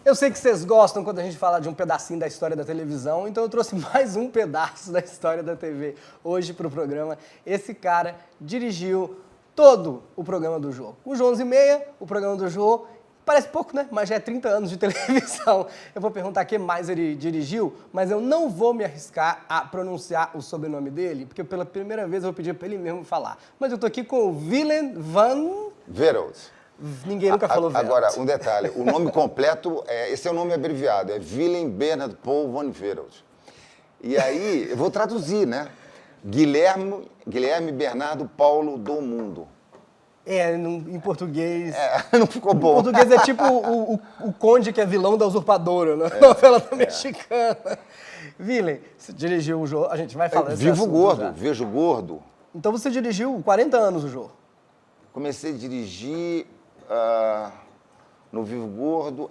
Eu sei que vocês gostam quando a gente fala de um pedacinho da história da televisão, então eu trouxe mais um pedaço da história da TV hoje para o programa. Esse cara dirigiu todo o programa do Jô. O Jô 11h30, o programa do Jô, parece pouco, né? Mas já é 30 anos de televisão. Eu vou perguntar quem mais ele dirigiu, mas eu não vou me arriscar a pronunciar o sobrenome dele, porque pela primeira vez eu vou pedir para ele mesmo falar. Mas eu tô aqui com o Willem van... Verhulst. Ninguém nunca falou Verhulst. Agora, um detalhe. O nome completo, esse é o nome abreviado, é Willem Bernhard Paul van Verhulst. E aí, eu vou traduzir, né? Guilherme Bernardo Paulo do Mundo. Em português... não ficou bom. Em português é tipo o conde que é vilão da usurpadora, né? Novela mexicana. Willem, você dirigiu o Jô, a gente vai falar desse Vivo gordo, já. vejo gordo. Então você dirigiu 40 anos o Jô. Comecei a dirigir no Vivo Gordo,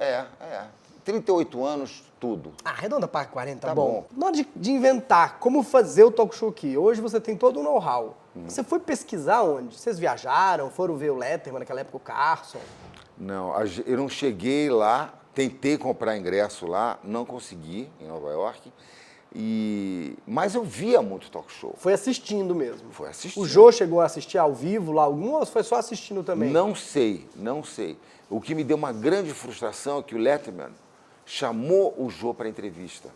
38 anos, tudo. Arredonda para 40, Tá bom. Na hora de inventar como fazer o talk show aqui, hoje você tem todo o know-how. Você foi pesquisar onde? Vocês viajaram, foram ver o Letterman, naquela época o Carson? Não, eu não cheguei lá, tentei comprar ingresso lá, não consegui, em Nova York, mas eu via muito talk show. Foi assistindo mesmo? Foi assistindo. O Jô chegou a assistir ao vivo lá algum ou foi só assistindo também? Não sei. O que me deu uma grande frustração é que o Letterman chamou o Jô para entrevista.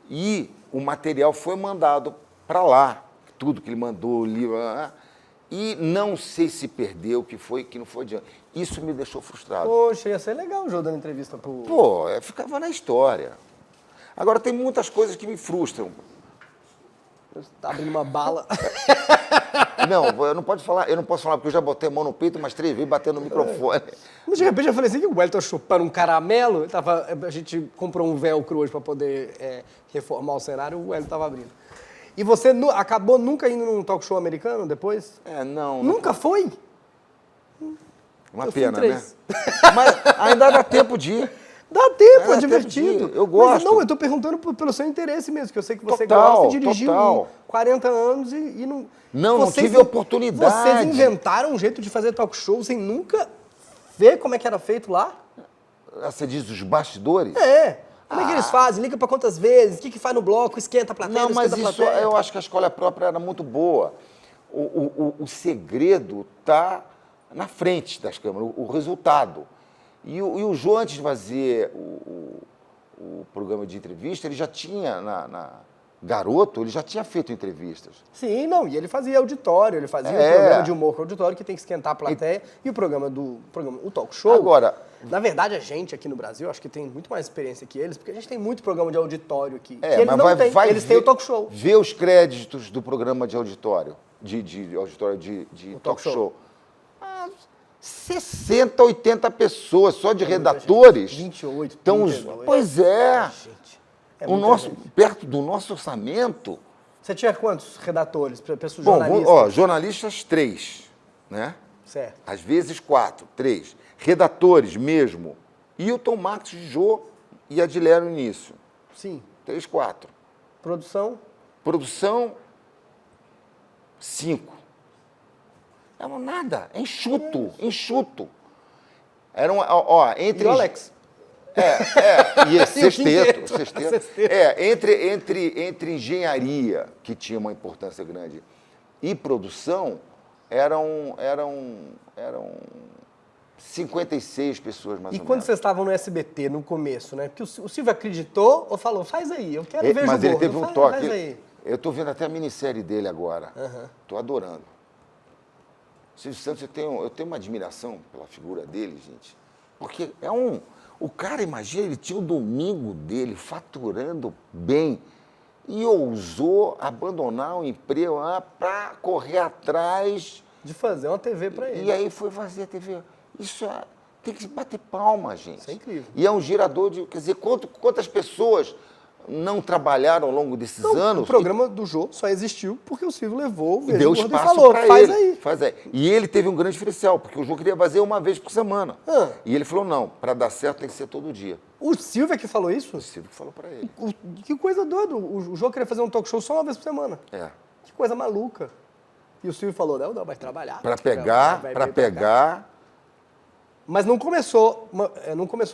E o material foi mandado para lá, tudo que ele mandou, o livro, e não sei se perdeu, que não foi adiante. Isso me deixou frustrado. Poxa, ia ser legal o Jô dando entrevista pro... Pô, ficava na história. Agora, tem muitas coisas que me frustram. Tá abrindo uma bala. Não, eu não posso falar porque eu já botei a mão no peito umas 3 vezes batendo no microfone. Mas de repente eu falei assim, que o Wellington chupando um caramelo, a gente comprou um velcro hoje para poder reformar o cenário, o Wellington tava abrindo. E você acabou nunca indo num talk show americano depois? Não. Nunca foi? Uma pena, né? Mas ainda dá tempo de ir. Dá tempo, é divertido. Eu gosto. Mas não, eu tô perguntando pelo seu interesse mesmo, que eu sei que você Total, gosta e dirigiu total. 40 anos e não... Não tive oportunidade. Vocês inventaram um jeito de fazer talk show sem nunca ver como é que era feito lá? Você diz os bastidores? Como é que eles fazem? Liga pra quantas vezes? O que faz no bloco? Esquenta a plateia? Não, mas esquenta isso a plateia? eu acho que a escola própria era muito boa. O segredo está na frente das câmeras, o resultado. E o Jô, antes de fazer o programa de entrevista, ele já tinha, Garoto, ele já tinha feito entrevistas. Sim, não, e ele fazia auditório, ele fazia o programa de humor com auditório, que tem que esquentar a plateia, e o programa o talk show. Agora... Na verdade, a gente aqui no Brasil, acho que tem muito mais experiência que eles, porque a gente tem muito programa de auditório aqui. Que eles mas não têm, eles têm o talk show. Vê os créditos do programa de auditório, de talk show. 60, 80 pessoas, só de redatores. 28, então, 32. Pois é. Gente, perto do nosso orçamento. Você tinha quantos redatores, pessoas Bom, jornalistas? jornalistas 3, né? Certo. Às vezes 4, 3. Redatores mesmo. Hilton, Max, Jô e Adilé no início. Sim. 3, 4. Produção? Produção, 5. Não, nada, é enxuto. Era entre... E o Alex? E sexteto. Entre engenharia, que tinha uma importância grande, e produção, eram 56 pessoas, mais ou menos. E quando vocês estavam no SBT, no começo, né? Porque o Silvio acreditou ou falou, faz aí, eu quero ver o Mas ele gordo, teve um toque. Faz aí. Eu estou vendo até a minissérie dele agora. Estou adorando. Silvio Santos, eu tenho uma admiração pela figura dele, gente. Porque o cara, imagina, ele tinha o domingo dele faturando bem e ousou abandonar o emprego para correr atrás. De fazer uma TV para ele. E aí foi fazer a TV. Isso tem que se bater palma, gente. Isso é incrível. E é um gerador de... Quer dizer, quantas pessoas não trabalharam ao longo desses anos? O programa do Jô só existiu porque o Silvio levou o Veja deu Gordo espaço e falou, para faz ele. aí. Faz aí. E ele teve um grande diferencial, porque o Jô queria fazer uma vez por semana. E ele falou, não, para dar certo tem que ser todo dia. O Silvio é que falou isso? O Silvio que falou para ele. Que coisa doida. O Jô queria fazer um talk show só uma vez por semana. Que coisa maluca. E o Silvio falou, não, vai trabalhar. Para pegar Mas não começou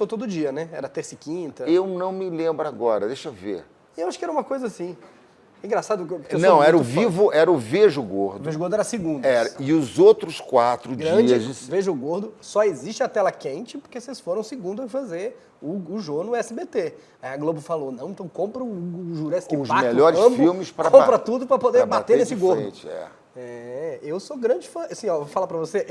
todo dia, né? Era terça e quinta. Eu não me lembro agora, deixa eu ver. Eu acho que era uma coisa assim. Engraçado, porque eu Não, sou era o muito fã. Vivo, era o Vejo Gordo. O Vejo Gordo era segunda. Era, e os outros 4 Grande dias... Vejo Gordo, só existe a tela quente porque vocês foram segunda a fazer o Jô no SBT. Aí a Globo falou, não, então compra o Jurassic Os Park, melhores o Rambo, filmes para compra tudo para poder bater nesse de gordo. frente, Eu sou grande fã, assim, ó, vou falar pra você,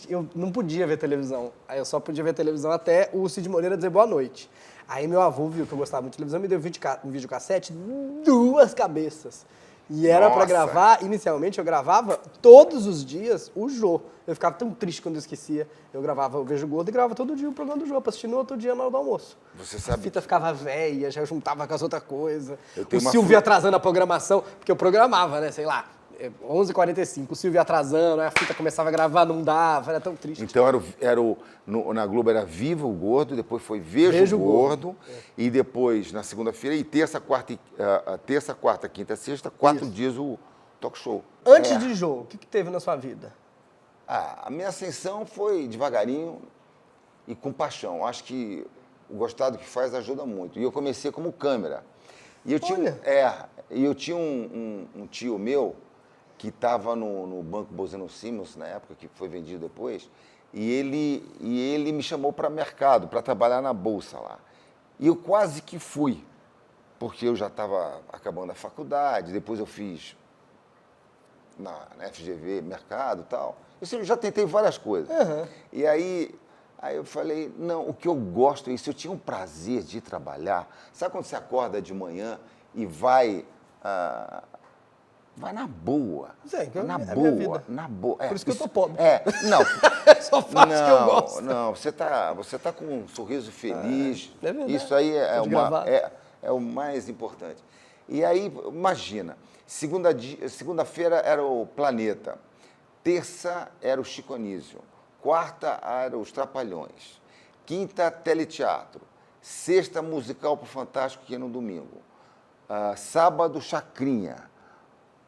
eu não podia ver televisão. Aí eu só podia ver televisão até o Cid Moreira dizer boa noite. Aí meu avô viu que eu gostava muito de televisão, me deu um videocassete, 2 cabeças. E era pra gravar, inicialmente eu gravava todos os dias o Jô. Eu ficava tão triste quando eu esquecia. Eu gravava o Vejo Gordo e gravava todo dia o programa do Jô, pra assistir no outro dia na hora do almoço. Você sabe... A fita ficava velha, já juntava com as outras coisas. Eu O Silvio atrasando a programação, porque eu programava, né, sei lá, 11h45, o Silvio atrasando, aí a fita começava a gravar, não dava, era tão triste. Então na Globo era Viva o Gordo, depois foi Vejo Gordo, e depois na segunda-feira, e terça, quarta, quinta, sexta, 4 dias o talk show. Antes de Jô, o que teve na sua vida? A minha ascensão foi devagarinho e com paixão. Acho que o gostar do que faz ajuda muito. E eu comecei como câmera. E eu tinha um tio meu que estava no Banco Bozeno Simons, na época, que foi vendido depois, e ele me chamou para mercado, para trabalhar na Bolsa lá. E eu quase que fui, porque eu já estava acabando a faculdade, depois eu fiz na FGV, mercado e tal. Eu já tentei várias coisas. Uhum. E aí eu falei, não, o que eu gosto é isso, eu tinha um prazer de ir trabalhar. Sabe quando você acorda de manhã e vai na boa. Na boa, na boa. Por isso que eu tô pobre. Não. Só faço o que eu gosto. Não, você tá com um sorriso feliz. É verdade. Isso aí é o mais importante. E aí, imagina, segunda-feira era o Planeta, terça era o Chico Anísio, quarta era os Trapalhões, quinta, teleteatro, sexta, musical pro Fantástico, que ia no domingo, sábado, Chacrinha.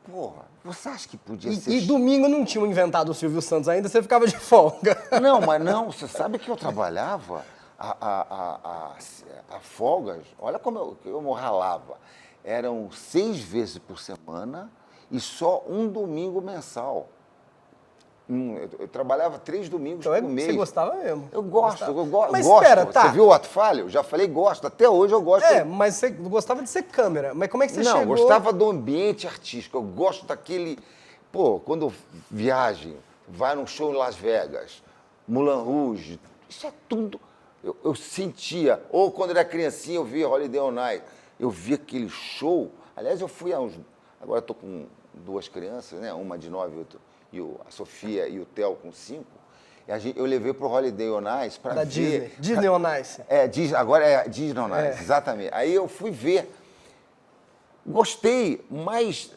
Porra, você acha que podia ser... E domingo não tinham inventado o Silvio Santos ainda, você ficava de folga. Não, mas não, você sabe que eu trabalhava a folgas, olha como eu ralava. Eram 6 vezes por semana e só um domingo mensal. Eu trabalhava 3 domingos por mês. Você gostava mesmo? Eu gosto, eu gosto. Mas espera, tá. Você viu o Ato Falho? Já falei gosto, até hoje eu gosto. Mas você gostava de ser câmera. Mas como é que você chegou? Não, eu gostava do ambiente artístico. Eu gosto daquele... Pô, quando eu viajo, vai num show em Las Vegas, Moulin Rouge, isso é tudo... Eu sentia... Ou quando era criancinha, eu via Holiday on Ice. Eu via aquele show... Aliás, eu fui a uns... Agora eu tô com 2 crianças, né? Uma de 9 e a Sofia e o Theo com 5. Eu levei pro Holiday on Ice para ver... Da Disney. Disney on Ice. Agora é Disney on Ice, exatamente. Aí eu fui ver. Gostei, mas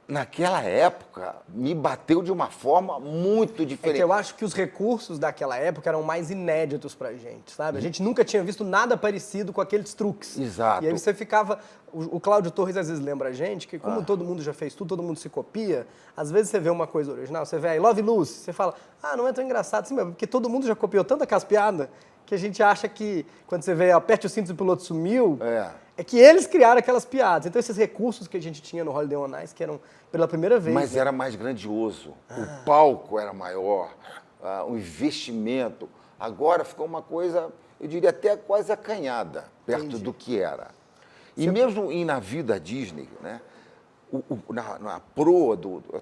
naquela época me bateu de uma forma muito diferente. É que eu acho que os recursos daquela época eram mais inéditos pra gente, sabe? A gente nunca tinha visto nada parecido com aqueles truques. Exato. E aí você ficava... O Cláudio Torres às vezes lembra a gente que como todo mundo já fez tudo, todo mundo se copia, às vezes você vê uma coisa original, você vê I Love Lucy, você fala, não é tão engraçado assim mesmo, porque todo mundo já copiou tanta aquelas piadas que a gente acha que quando você vê aperte o cinto e o piloto sumiu, é que eles criaram aquelas piadas. Então esses recursos que a gente tinha no Holiday on Ice, que eram pela primeira vez... Mas era mais grandioso, o palco era maior, o investimento. Agora ficou uma coisa, eu diria até quase acanhada, perto do que era. E mesmo na vida Disney, né? Na proa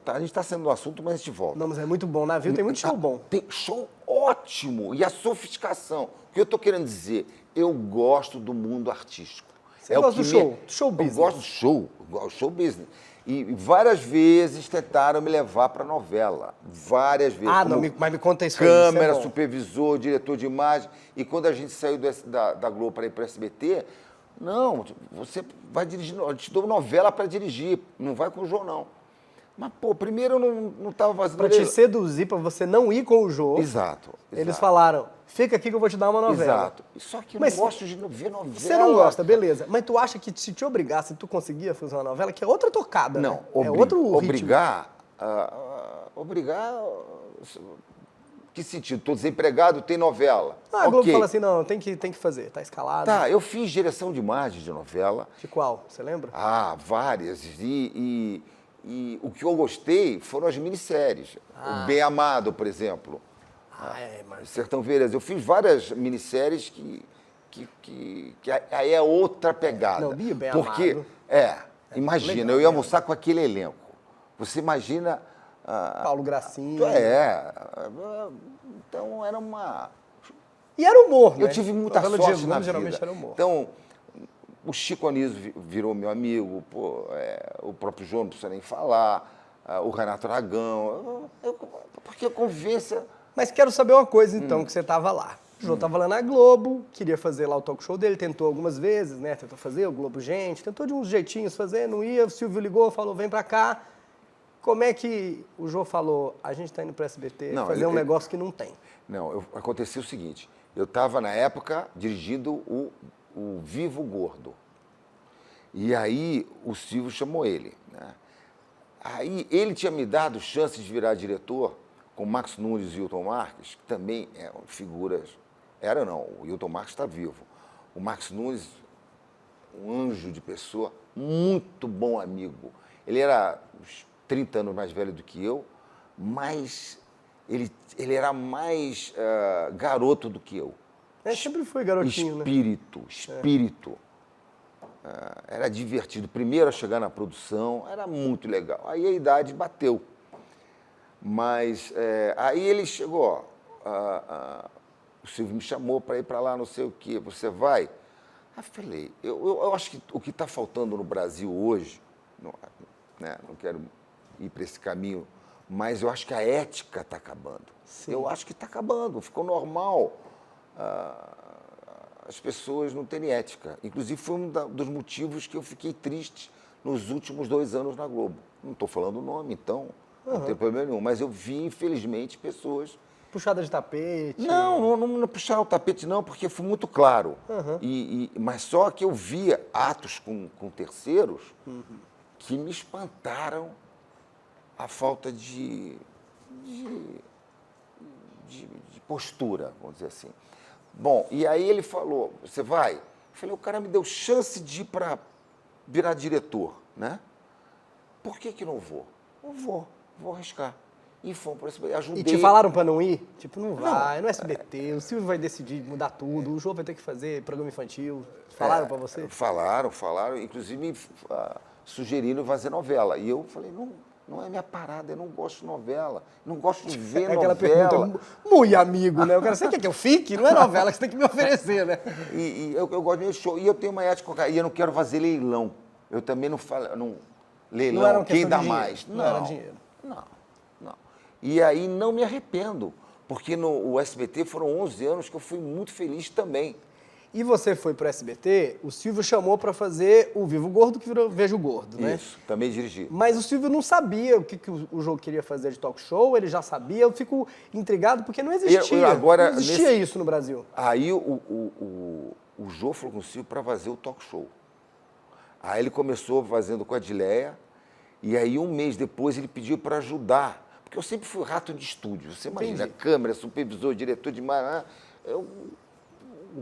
a gente está sendo do assunto, mas a gente volta. Não, mas é muito bom. Navio tem muito show bom. Tem show ótimo. E a sofisticação. O que eu estou querendo dizer? Eu gosto do mundo artístico. Você gosta do show? Do show business. Eu gosto do show. Eu gosto do show business. E várias vezes tentaram me levar para novela. Várias vezes. Mas me conta isso aí. Câmera, supervisor, diretor de imagem. E quando a gente saiu da Globo para ir para o SBT... Não, você vai dirigir, eu te dou novela para dirigir, não vai com o Jô, não. Mas, pô, primeiro eu não estava fazendo... Para te seduzir, para você não ir com o Jô. Exato. Eles falaram, fica aqui que eu vou te dar uma novela. Exato. Só que eu não gosto de ver novela. Você não gosta, beleza. Mas tu acha que se te obrigasse, tu conseguia fazer uma novela, que é outra tocada, não, né? É outro ritmo. Obrigar... Que sentido? Estou desempregado, tem novela. A Globo fala assim, não, tem que fazer, tá escalado. Tá, eu fiz direção de imagem de novela. De qual? Você lembra? Várias. E o que eu gostei foram as minisséries. O Bem Amado, por exemplo. Mas... Sertão Veredas. Eu fiz várias minisséries que aí é outra pegada. Não, Bem porque, Amado. Imagina, legal, eu ia almoçar com aquele elenco. Você imagina... Paulo Gracinha. Então era uma... E era humor, né? Eu tive muita Novela de sorte Jesus, na vida. geralmente era humor. Então, o Chico Anísio virou meu amigo, o próprio João não precisa nem falar, o Renato Aragão, porque a convivência... Mas quero saber uma coisa, então, que você estava lá. O João estava lá na Globo, queria fazer lá o talk show dele, tentou algumas vezes, né? Tentou fazer o Globo Gente, tentou de uns jeitinhos fazer, não ia, o Silvio ligou, falou, vem pra cá. Como é que o João falou, a gente está indo para o SBT fazer um negócio que não tem? Não, aconteceu o seguinte, eu estava, na época, dirigindo o Vivo Gordo. E aí o Silvio chamou ele, né? Aí ele tinha me dado chance de virar diretor com Max Nunes e Hilton Marques, que também eram figuras... o Hilton Marques está vivo. O Max Nunes, um anjo de pessoa, muito bom amigo. Ele era 30 anos mais velho do que eu, mas ele era mais garoto do que eu. Sempre foi garotinho, Espírito. Era divertido. Primeiro a chegar na produção, era muito legal. Aí a idade bateu. Mas aí ele chegou, o Silvio me chamou para ir para lá, não sei o quê, você vai? Aí eu falei, eu acho que o que está faltando no Brasil hoje, não quero ir para esse caminho, mas eu acho que a ética está acabando. Sim. Eu acho que está acabando, ficou normal as pessoas não terem ética. Inclusive foi um dos motivos que eu fiquei triste nos últimos 2 anos na Globo. Não estou falando o nome, então, não tem problema nenhum, mas eu vi, infelizmente, pessoas... Puxada de tapete? Não puxaram o tapete não, porque foi muito claro. Mas só que eu via atos com terceiros que me espantaram a falta de postura, vamos dizer assim. Bom, e aí ele falou, você vai? Eu falei, o cara me deu chance de ir para virar diretor, né? Por que não vou? Eu vou arriscar. E fomos para o SBT, ajudei. E te falaram para não ir? Tipo, não vai, no SBT, o Silvio vai decidir mudar tudo, o João vai ter que fazer programa infantil. Falaram para você? Falaram, inclusive sugeriram fazer novela. E eu falei, não é minha parada, eu não gosto de novela, não gosto de ver novela. Aquela pergunta, muito amigo, né? O cara, você quer que eu fique? Não é novela que você tem que me oferecer, né? E eu gosto de show, e eu tenho uma ética, e eu não quero fazer leilão. Eu também não falo, leilão, não era quem dá dinheiro, mais. Não era dinheiro. Não. E aí não me arrependo, porque no SBT foram 11 anos que eu fui muito feliz também. E você foi para o SBT, o Silvio chamou para fazer o Vivo Gordo, que virou Vejo Gordo, né? Isso, também dirigi. Mas o Silvio não sabia o que o João queria fazer de talk show, ele já sabia, eu fico intrigado porque não existia. Agora, não existia isso no Brasil. Aí o Jô falou com o Silvio para fazer o talk show. Aí ele começou fazendo com a Adileia, e aí 1 mês depois ele pediu para ajudar. Porque eu sempre fui rato de estúdio. Você imagina, câmera, supervisor, diretor de... Eu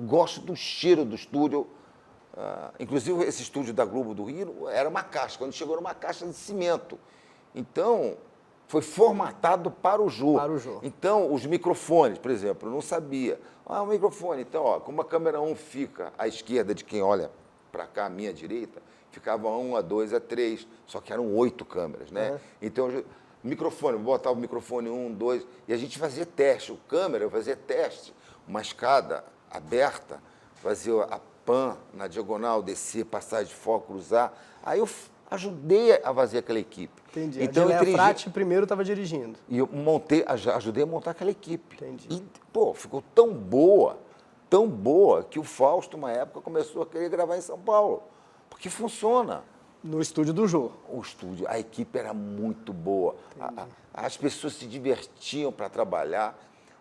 gosto do cheiro do estúdio. Inclusive, esse estúdio da Globo do Rio era uma caixa. Quando chegou, era uma caixa de cimento. Então, foi formatado para o Jô. Então, os microfones, por exemplo, eu não sabia. O microfone. Então, como a câmera 1 fica à esquerda de quem olha para cá, à minha direita, ficava 1, a 2, a 3. Só que eram 8 câmeras, né? Então... Microfone, botava o microfone 1, 2, e a gente fazia teste, eu fazia teste, uma escada aberta, fazia a pan na diagonal, descer, passar de foco, cruzar. Aí eu ajudei a fazer aquela equipe. Entendi. Então, a Adileia Frati primeiro estava dirigindo. E eu ajudei a montar aquela equipe. Entendi. E, ficou tão boa, que o Fausto, uma época, começou a querer gravar em São Paulo, porque funciona. No estúdio do Jô. O estúdio, a equipe era muito boa. As pessoas se divertiam para trabalhar.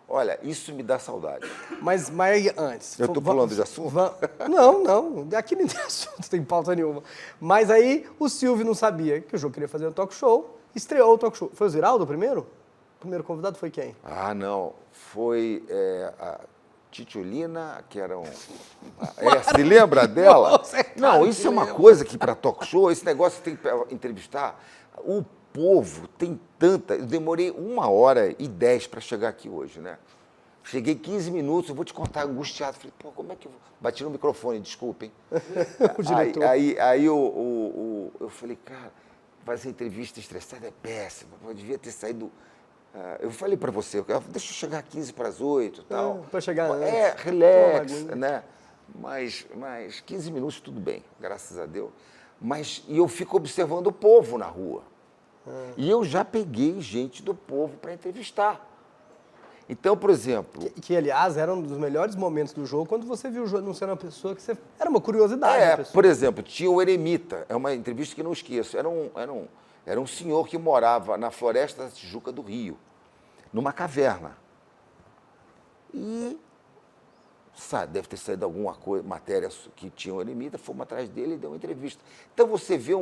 Olha, isso me dá saudade. Mas antes... Eu estou pulando de assunto? Não. Aqui não tem assunto, tem pauta nenhuma. Mas aí o Silvio não sabia que o Jô queria fazer um talk show, estreou o talk show. Foi o Ziraldo primeiro? O primeiro convidado foi quem? Ah, não. Foi a Titiolina, que era se lembra dela? Não, isso é uma coisa que para talk show, esse negócio tem que entrevistar. O povo tem tanta... Eu demorei 1h10 para chegar aqui hoje, né? Cheguei 15 minutos, eu vou te contar, angustiado. Falei, pô, como é que eu vou... Bati no microfone, desculpem. O diretor. Aí eu falei, cara, fazer entrevista estressada é péssima. Eu devia ter saído... eu falei para você, deixa eu chegar 7:45 e tal. Para chegar antes. Relax, né? Mas 15 minutos tudo bem, graças a Deus. E eu fico observando o povo na rua. E eu já peguei gente do povo para entrevistar. Então, por exemplo... Que, aliás, era um dos melhores momentos do jogo, quando você viu o jogo anunciando uma pessoa que você... Era uma curiosidade. Por exemplo, tinha o Eremita, é uma entrevista que eu não esqueço. Era um senhor que morava na Floresta da Tijuca do Rio, numa caverna. E deve ter saído alguma matéria que tinha o Eremita, fomos atrás dele e deu uma entrevista. Então, você vê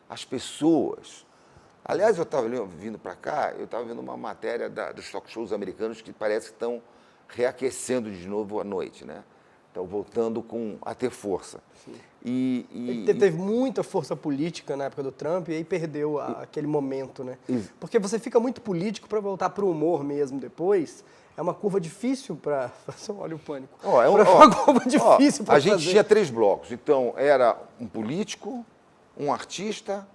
as pessoas... Aliás, eu estava vindo para cá, eu estava vendo uma matéria dos talk shows americanos que parece que estão reaquecendo de novo à noite, né? Estão voltando a ter força. Ele teve muita força política na época do Trump e aí perdeu aquele momento, né? Porque você fica muito político para voltar para o humor mesmo depois. É uma curva difícil para... Olha o pânico. Uma curva difícil para fazer. A gente tinha 3 blocos. Então, era um político, um artista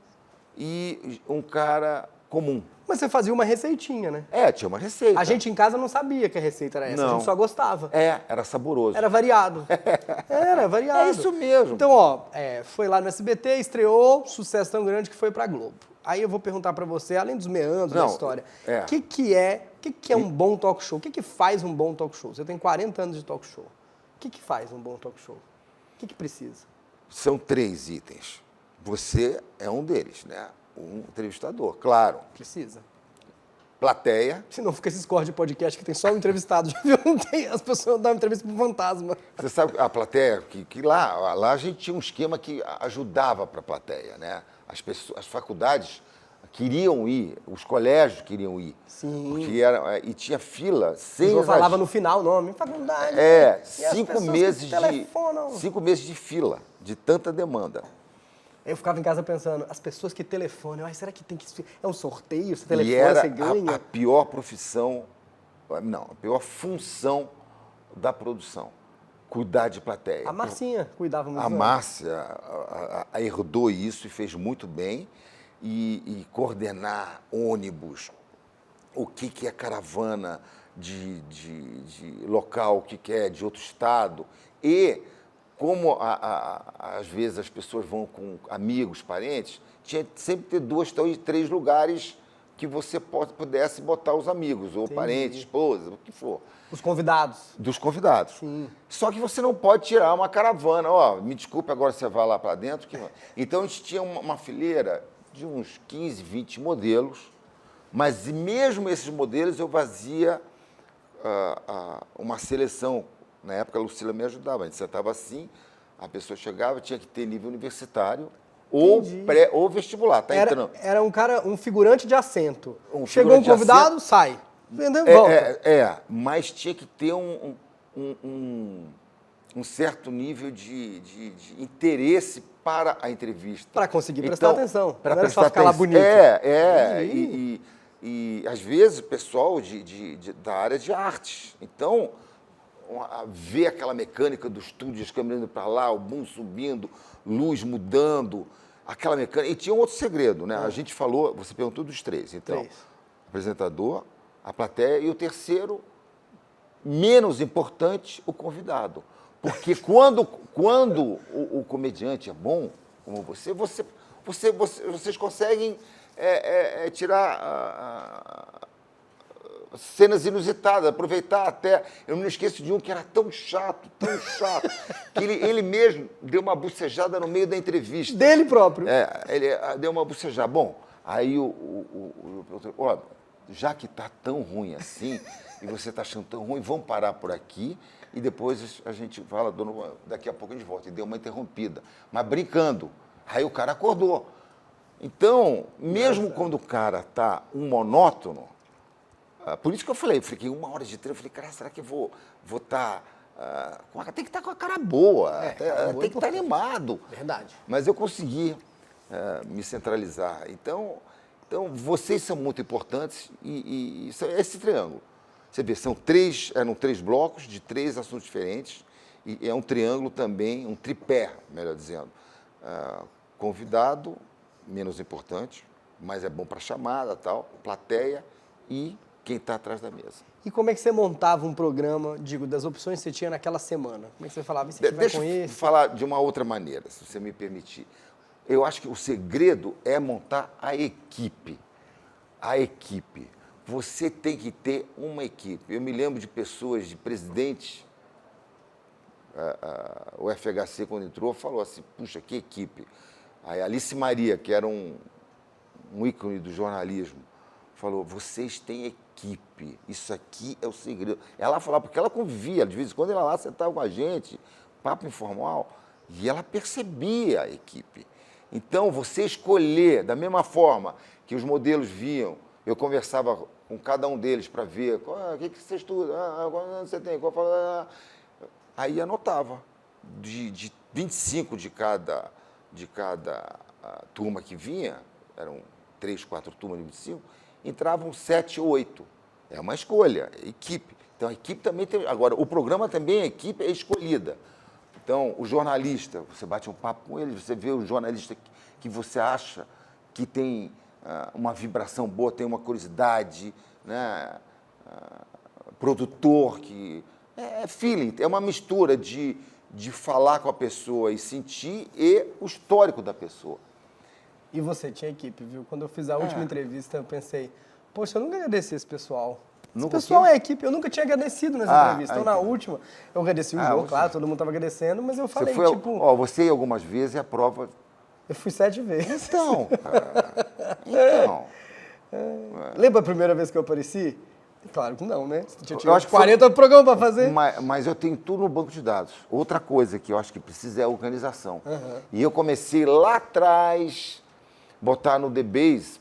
e um cara comum. Mas você fazia uma receitinha, né? Tinha uma receita. A gente em casa não sabia que a receita era essa, a gente só gostava. Era saboroso. Era variado. Era variado. É isso mesmo. Então, foi lá no SBT, estreou, sucesso tão grande que foi pra Globo. Aí eu vou perguntar pra você, além dos meandros da história, o que é um bom talk show? O que faz um bom talk show? Você tem 40 anos de talk show. O que faz um bom talk show? O que precisa? São 3 itens. Você é um deles, né? Um entrevistador, claro. Precisa. Plateia. Se não fica esse score de podcast que tem só um entrevistado, já viu? Não tem, as pessoas dão uma entrevista pro fantasma. Você sabe, a plateia, que lá a gente tinha um esquema que ajudava para a plateia, né? As faculdades queriam ir, os colégios queriam ir. Sim. Porque e tinha fila sem... Eu falava no final o nome, faculdade. 5 meses de fila, de tanta demanda. Eu ficava em casa pensando, as pessoas que telefonam, será que tem que... É um sorteio? Você telefona, você ganha? A pior profissão, a pior função da produção. Cuidar de plateia. A Marcinha cuidava muito. A Márcia herdou isso e fez muito bem. E coordenar ônibus, o que é caravana de local, o que é de outro estado. E... como às vezes as pessoas vão com amigos, parentes, tinha que sempre ter 2, 3 lugares que você pudesse botar os amigos, ou parentes, esposa, o que for. Os convidados. Dos convidados. Sim. Só que você não pode tirar uma caravana. Me desculpe, agora você vai lá para dentro. Então a gente tinha uma fileira de uns 15, 20 modelos, mas mesmo esses modelos eu fazia uma seleção. Na época, a Lucila me ajudava. A gente sentava assim, a pessoa chegava, tinha que ter nível universitário ou vestibular. Entrando. Era um figurante de assento. Chegou um convidado, sai. Volta. Mas tinha que ter um certo nível de interesse para a entrevista. Para conseguir prestar atenção. Para não era só ficar lá bonito. E às vezes, o pessoal da área de artes. Então... ver aquela mecânica do estúdio, as câmeras indo para lá, o boom subindo, luz mudando, aquela mecânica. E tinha um outro segredo, né? A gente falou, você perguntou dos 3. Então, o apresentador, a plateia e o terceiro, menos importante, o convidado. Porque quando o comediante é bom, como vocês conseguem tirar... cenas inusitadas, aproveitar até... Eu não esqueço de um que era tão chato, que ele mesmo deu uma bocejada no meio da entrevista. Dele próprio. Ele deu uma bocejada. Bom, aí já que está tão ruim assim, e você está achando tão ruim, vamos parar por aqui e depois a gente fala, daqui a pouco a gente volta. E deu uma interrompida, mas brincando. Aí o cara acordou. Então, mesmo quando o cara está monótono, Por isso que eu falei, fiquei 1 hora de treino, falei, cara, será que eu vou estar... tem que estar com a cara boa, tem que estar animado. Verdade. Mas eu consegui me centralizar. Então, vocês são muito importantes e esse triângulo. Você vê, eram 3 blocos de 3 assuntos diferentes e é um triângulo também, um tripé, melhor dizendo. Convidado, menos importante, mas é bom para chamada, tal, plateia e quem está atrás da mesa. E como é que você montava um programa, das opções que você tinha naquela semana? Como é que você falava, se tiver com Deixa eu esse? falar de uma outra maneira, se você me permitir. Eu acho que o segredo é montar a equipe. A equipe. Você tem que ter uma equipe. Eu me lembro de pessoas, de presidentes, o FHC, quando entrou, falou assim, puxa, que equipe. Aí Alice Maria, que era um ícone do jornalismo, falou, vocês têm equipe, isso aqui é o segredo. Ela falava, porque ela convivia, de vez em quando ela lá sentava com a gente, papo informal, e ela percebia a equipe. Então, você escolher, da mesma forma que os modelos viam, eu conversava com cada um deles para ver, o que você estuda, qual você tem, aí anotava, de 25 de cada turma que vinha, eram 3, 4 turmas de 25, entravam 7 ou 8. É uma escolha, equipe. Então, a equipe também tem... Agora, o programa também, a equipe é escolhida. Então, o jornalista, você bate um papo com ele, você vê o jornalista que você acha que tem uma vibração boa, tem uma curiosidade, né? Produtor, que... É feeling, é uma mistura de falar com a pessoa e sentir e o histórico da pessoa. E você tinha equipe, viu? Quando eu fiz a última entrevista, eu pensei, poxa, eu nunca agradeci esse pessoal. Esse pessoal é equipe, eu nunca tinha agradecido nessa entrevista. Então, na última, eu agradeci o jogo, claro, todo mundo estava agradecendo, mas eu falei, você ia algumas vezes e a prova... Eu fui 7 vezes. Então, cara, então... Lembra a primeira vez que eu apareci? Claro que não, né? Você tinha Eu acho que 40 programas para fazer. Mas eu tenho tudo no banco de dados. Outra coisa que eu acho que precisa é a organização. E eu comecei lá atrás, botar no DBase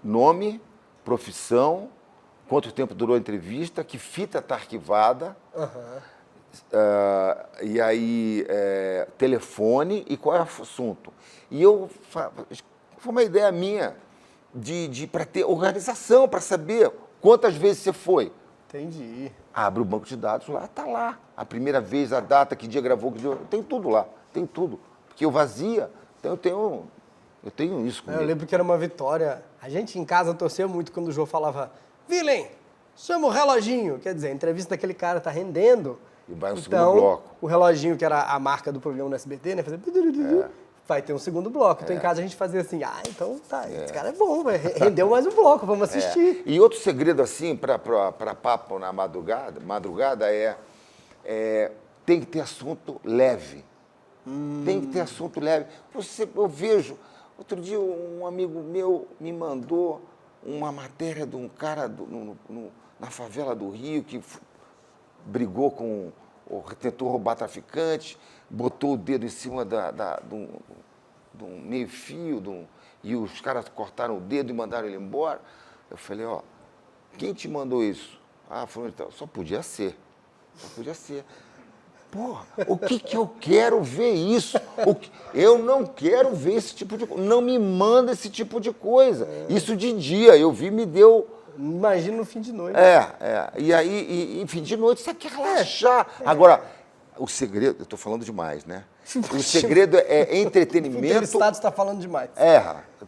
nome, profissão, quanto tempo durou a entrevista, que fita está arquivada, e aí telefone e qual é o assunto. E foi uma ideia minha para ter organização, para saber quantas vezes você foi. Entendi. Abre o banco de dados lá, está lá. A primeira vez, a data, que dia gravou, que dia... Tem tudo lá, tem tudo. Porque eu vazia, então eu tenho isso comigo. Eu lembro que era uma vitória. A gente em casa torcia muito quando o Jô falava, Vilen, chama o reloginho. Quer dizer, a entrevista daquele cara tá rendendo. E vai no segundo bloco. O reloginho, que era a marca do programa no SBT, né? Vai ter um segundo bloco. Então, em casa, a gente fazia assim, então tá, esse cara é bom, rendeu mais um bloco, vamos assistir. E outro segredo, assim, para papo na madrugada tem que ter assunto leve. Tem que ter assunto leve. Eu vejo, outro dia um amigo meu me mandou uma matéria de um cara na favela do Rio que brigou com o tentou roubar traficante, botou o dedo em cima de um meio-fio, e os caras cortaram o dedo e mandaram ele embora. Eu falei, quem te mandou isso? Falou, então, só podia ser. Porra, o que eu quero ver isso? Eu não quero ver esse tipo de coisa. Não me manda esse tipo de coisa. Isso de dia, eu vi, me deu... Imagina no fim de noite. E aí, enfim, de noite você quer relaxar. Agora, o segredo, eu estou falando demais, né? O segredo é entretenimento. O entrevistado está falando demais.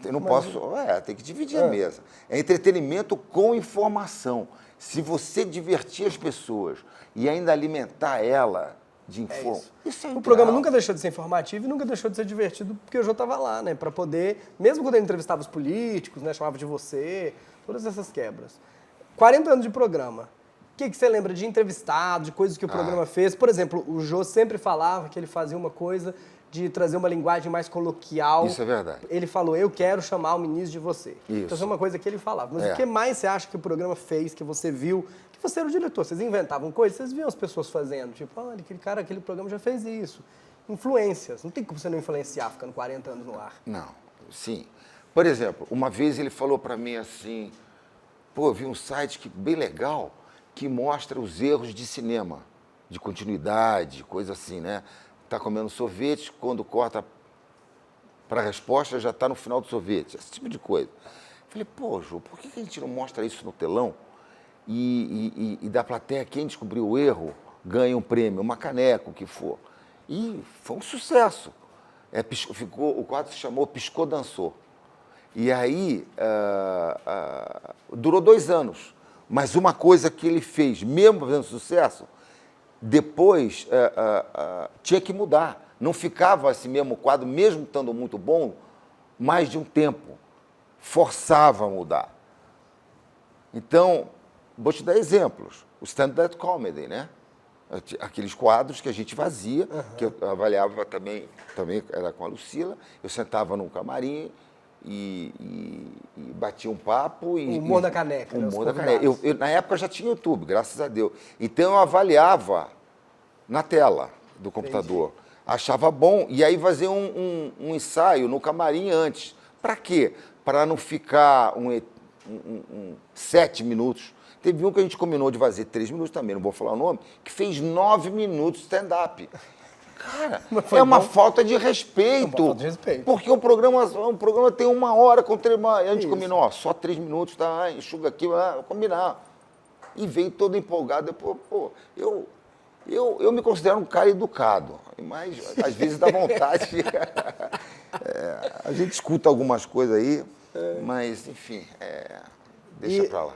Eu não posso. Tem que dividir a mesa. É entretenimento com informação. Se você divertir as pessoas e ainda alimentar ela de informação. Isso é o programa nunca deixou de ser informativo e nunca deixou de ser divertido, porque o Jô estava lá, né? Para poder, mesmo quando ele entrevistava os políticos, né? Chamava de você, todas essas quebras. 40 anos de programa. O que você lembra de entrevistado, de coisas que o programa fez? Por exemplo, o Jô sempre falava que ele fazia uma coisa de trazer uma linguagem mais coloquial. Isso é verdade. Ele falou, eu quero chamar o ministro de você. Isso. Então, isso é uma coisa que ele falava. Mas o que mais você acha que o programa fez, que você viu? Que você era o diretor, vocês inventavam coisas, vocês viam as pessoas fazendo. Tipo, olha, aquele cara, aquele programa já fez isso. Influências. Não tem como você não influenciar ficando 40 anos no ar. Não, sim. Por exemplo, uma vez ele falou para mim assim, Pô, eu vi um site bem legal que mostra os erros de cinema, de continuidade, coisa assim, né? Tá comendo sorvete, quando corta para a resposta já está no final do sorvete, esse tipo de coisa. Falei, pô, Ju, por que a gente não mostra isso no telão e da plateia, quem descobriu o erro ganha um prêmio, uma caneca, o que for. E foi um sucesso. O quadro se chamou Piscou, Dançou. E aí, durou 2 anos. Mas uma coisa que ele fez, mesmo fazendo sucesso, depois tinha que mudar. Não ficava esse mesmo quadro, mesmo estando muito bom, mais de um tempo. Forçava a mudar. Então, vou te dar exemplos. O stand-up comedy, né? Aqueles quadros que a gente fazia, que eu avaliava também era com a Lucila. Eu sentava num camarim e batia um papo. O humor da caneca. O né, humor da caneca. Na época já tinha YouTube, graças a Deus. Então eu avaliava na tela do computador. Entendi. Achava bom. E aí fazia um ensaio no camarim antes. Para quê? Para não ficar 7 minutos. Teve um que a gente combinou de fazer 3 minutos também, não vou falar o nome, que fez 9 minutos stand-up. Cara, é uma falta de respeito. Uma falta de respeito. Porque o programa tem 1 hora, a gente combinou, ó, só 3 minutos, tá? Enxuga aqui, combinar. E veio todo empolgado. Eu me considero um cara educado, mas às vezes dá vontade. A gente escuta algumas coisas aí, mas, enfim, deixa pra lá.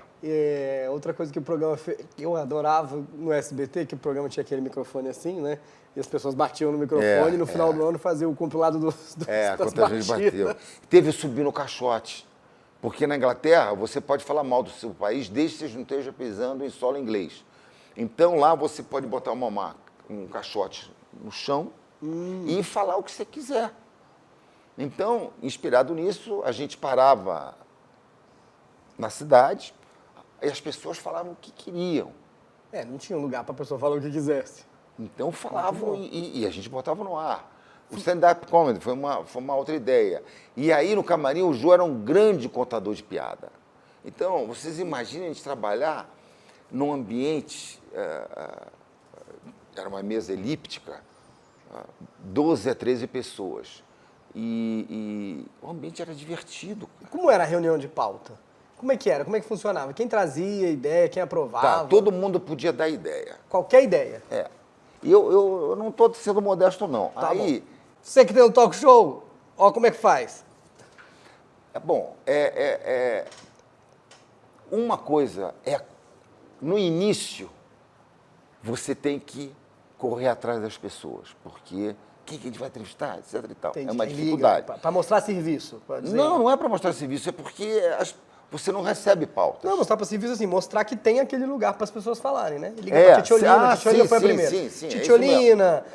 Outra coisa que o programa fez, que eu adorava no SBT, que o programa tinha aquele microfone assim, né? E as pessoas batiam no microfone e no final do ano faziam o compilado das quantas vezes bateu. Teve subir no caixote. Porque na Inglaterra você pode falar mal do seu país desde que você não esteja pisando em solo inglês. Então lá você pode botar um caixote no chão e falar o que você quiser. Então, inspirado nisso, a gente parava na cidade e as pessoas falavam o que queriam. Não tinha lugar para a pessoa falar o que quisesse. Então falavam e a gente botava no ar. O stand-up comedy foi uma outra ideia. E aí no camarim o Jô era um grande contador de piada. Então, vocês imaginem a gente trabalhar num ambiente, era uma mesa elíptica, 12 a 13 pessoas. E o ambiente era divertido. Como era a reunião de pauta? Como é que era? Como é que funcionava? Quem trazia ideia, quem aprovava? Tá, todo mundo podia dar ideia. Qualquer ideia? E eu não estou sendo modesto, não. Tá aí, bom. Você que tem um talk show, ó como é que faz. Uma coisa no início, você tem que correr atrás das pessoas, porque quem que a gente vai entrevistar, etc e tal. Entendi. É uma dificuldade. Para mostrar serviço. Não é para mostrar serviço, é porque você não recebe pautas. Não, mostrar para serviço assim, mostrar que tem aquele lugar para as pessoas falarem, né? Liga para Titiolina, Titiolina foi a primeira. Sim, Titiolina,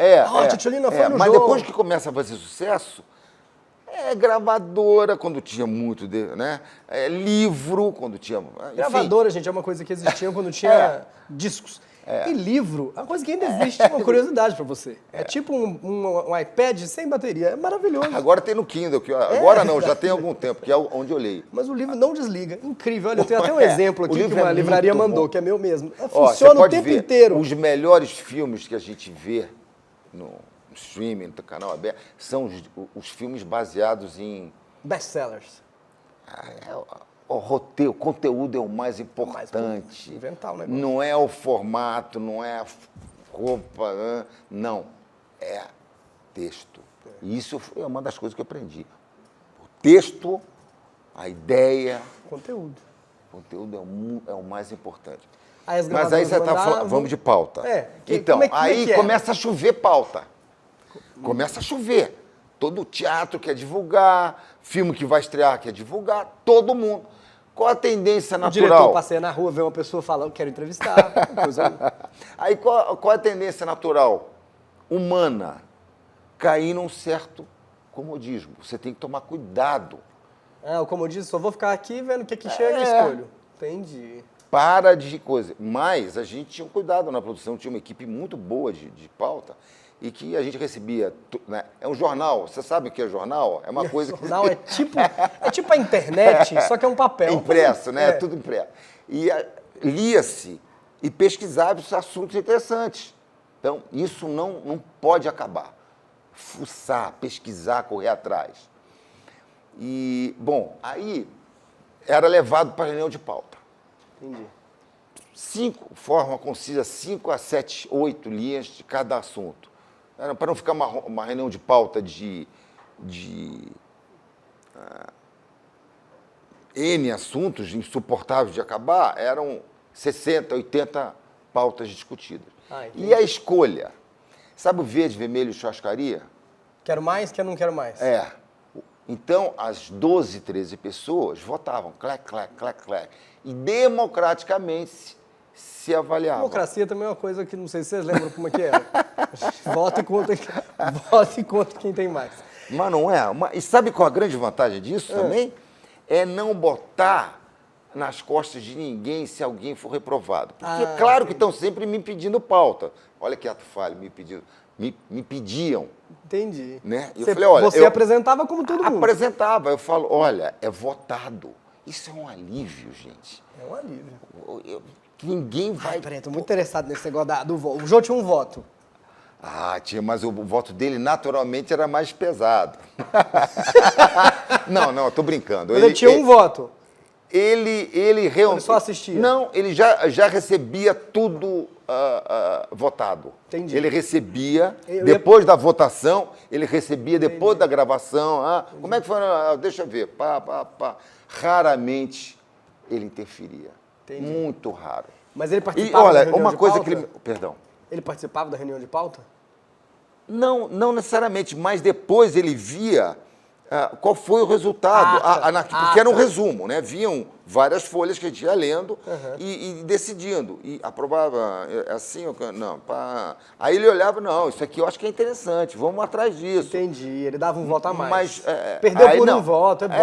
Titiolina foi no mas jogo. Depois que começa a fazer sucesso, gravadora, quando tinha muito, né? Livro, quando tinha... Enfim. Gravadora, gente, é uma coisa que existia quando tinha discos. E livro, é uma coisa que ainda existe, uma curiosidade para você. É tipo um iPad sem bateria, é maravilhoso. Agora tem no Kindle, agora não, já tem algum tempo, que é onde eu leio. Mas o livro não desliga, incrível. Olha, eu tenho até um exemplo aqui que uma livraria mandou, que é meu mesmo. Funciona o tempo inteiro. Os melhores filmes que a gente vê no streaming, no canal aberto, são os filmes baseados em... best-sellers. O roteiro, o conteúdo é o mais importante. Inventar um negócio. Não é o formato, não é a roupa, não. É texto. E isso foi uma das coisas que eu aprendi. O texto, a ideia... Conteúdo. O conteúdo é o mais importante. Mas aí você está falando... Vamos de pauta. Então, aí começa a chover pauta. Começa a chover. Todo teatro quer divulgar, filme que vai estrear quer divulgar, todo mundo. Qual a tendência natural? O diretor passeia na rua, vê uma pessoa falando, quero entrevistar. Aí qual a tendência natural? Humana. Cair num certo comodismo. Você tem que tomar cuidado. O comodismo, só vou ficar aqui vendo o que chega e escolho. Entendi. para de coisa. Mas a gente tinha um cuidado na produção, tinha uma equipe muito boa de pauta e que a gente recebia, né? É um jornal, você sabe o que é jornal? É uma coisa que... Jornal é tipo a internet, só que é um papel. Impresso, né? É tudo impresso. E lia-se e pesquisava os assuntos interessantes. Então, isso não pode acabar. Fuçar, pesquisar, correr atrás. E, bom, aí era levado para a reunião de pauta. Entendi. Forma concisa, 5 a 7, 8 linhas de cada assunto. Era para não ficar uma reunião de pauta de N assuntos insuportáveis de acabar, eram 60, 80 pautas discutidas. E a escolha? Sabe o verde, vermelho, churrascaria? Quero mais, não quero mais. Então, as 12, 13 pessoas votavam, clac, clac, clac, clac. E democraticamente se avaliavam. Democracia também é uma coisa que não sei se vocês lembram como é que era. Vota e conta quem tem mais. Mas não é? E sabe qual a grande vantagem disso também? É não botar nas costas de ninguém se alguém for reprovado. Porque é claro que estão sempre me pedindo pauta. Olha que ato falho, me pediam. Entendi. Né? Eu falei, olha, você apresentava como todo mundo. Apresentava. Eu falo, olha, é votado. Isso é um alívio, gente. É um alívio. Ninguém vai... Peraí, tô muito interessado nesse negócio do voto. O Jô tinha um voto. Tinha, mas o voto dele naturalmente era mais pesado. Não, eu tô brincando. Ele tinha um voto. Ele realmente... Ele só assistia? Não, ele já recebia tudo votado. Entendi. Ele recebia, depois da votação, ele recebia depois da gravação. Como é que foi? Deixa eu ver. Raramente ele interferia. Entendi. Muito raro. Mas ele participava da reunião de pauta? Perdão. Ele participava da reunião de pauta? Não necessariamente, mas depois ele via qual foi o resultado, porque era um resumo, né? Viam várias folhas que a gente ia lendo e decidindo. E aprovava assim, não, pá. Aí ele olhava, não, isso aqui eu acho que é interessante, vamos atrás disso. Entendi, ele dava um voto a mais. Mas, perdeu por um voto, é bom.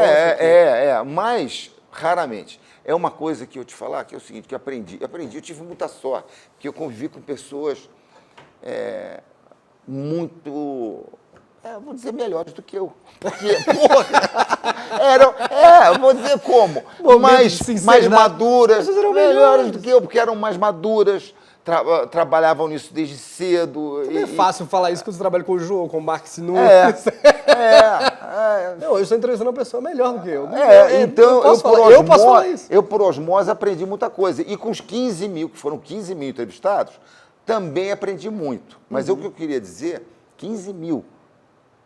Mas raramente. É uma coisa que eu te falar, que é o seguinte, que eu tive muita sorte, que eu convivi com pessoas muito, vou dizer, melhores do que eu. Porque, vou dizer como, mais maduras, melhores do que eu, porque eram mais maduras, trabalhavam nisso desde cedo. É fácil falar isso quando você trabalha com o João, com o Mark Sinuca. Não, eu estou entrevistando uma pessoa melhor do que eu. Então, eu posso falar isso. Eu, por osmose, aprendi muita coisa. E com os 15 mil, que foram 15 mil entrevistados, também aprendi muito. Mas o que eu queria dizer, 15 mil.